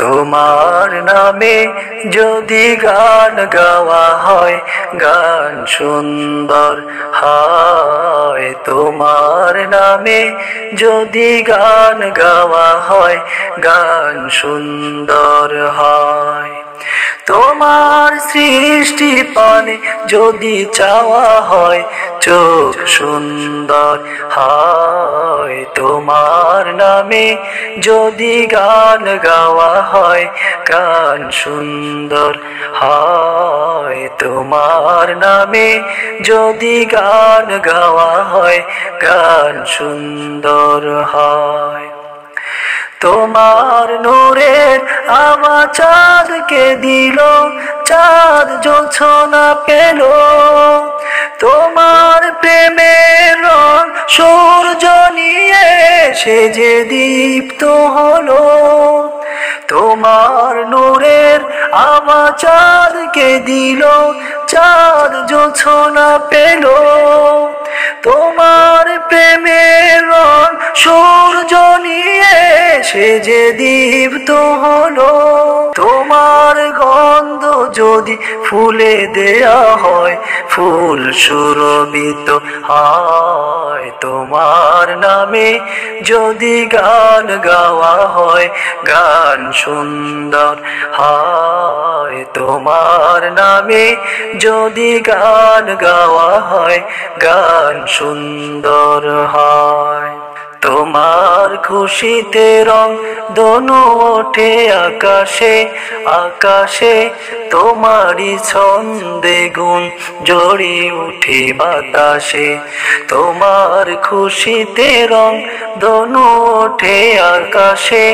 তোমার নামে যদি গান গাওয়া হয় গান সুন্দর হয়। তোমার নামে যদি গান গাওয়া হয় গান সুন্দর হয়। তোমার সৃষ্টি পানে যদি চাওয়া হয় চোখ সুন্দর হয়। তোমার নামে যদি গান গাওয়া হয় গান সুন্দর হয়। তোমার নামে যদি গান গাওয়া হয় গান সুন্দর হয়। তোমার নূরের আভা চাঁদকে দিল, চাঁদ জোছনা পেল। তোমার প্রেমের রং সূর্য নিয়ে সে যে দীপ্ত হলো। তোমার নূরের আভা চাঁদকে দিল, চাঁদ জোছনা পেল। তোমার প্রেমের রং সূর্য নিয়ে সে যে দীপ্ত হলো। তোমার গন্ধ যদি ফুলে দেয়া হয় ফুল সুরভিত হয়। তোমার নামে যদি গান গাওয়া হয় গান সুন্দর হয়। তোমার নামে যদি গান গাওয়া হয় গান সুন্দর হয়। তোমার খুশিতে রং দোনো ওঠে আকাশে আকাশে। তোমারই ছন্দে গুণ জড়ি উঠে বাতাসে। তোমার খুশিতে রং দোনো ওঠে আকাশে।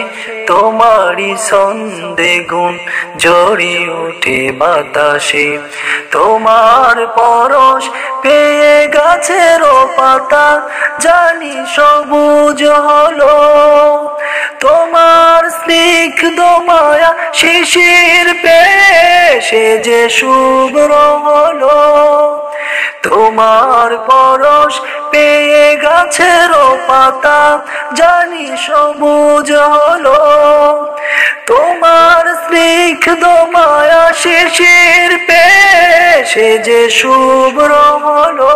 তোমারই ছন্দে গুণ জড়ি উঠে বাতাসে। তোমার পরশ পেয়ে গাছের পাতা জানি সবুজ হলো। তোমার স্নিগ্ধ মায়া শিশির পেয়ে সে যে শুভ্র হলো। তোমার পরশ পেয়ে গাছের পাতা জানি সবুজ হলো। তোমার স্নিগ্ধ মায়া শিশির পেয়ে সে যে শুভ্র হলো।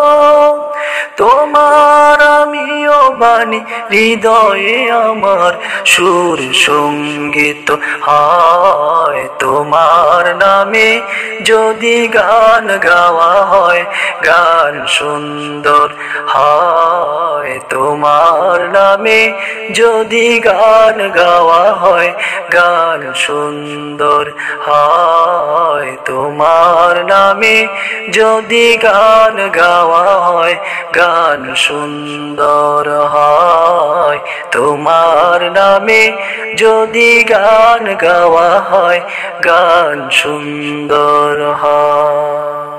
তোমার আমিও বাণী হৃদয়ে আমার সুর সঙ্গীত হয়। তোমার নামে যদি গান গাওয়া হয় গান সুন্দর হয়। তোমার নামে যদি গান গাওয়া হয় গান সুন্দর হয়। তোমার নামে যদি গান গাওয়া হয় গান সুন্দর হয়। তোমার নামে যদি গান গাওয়া হয় গান সুন্দর হয়।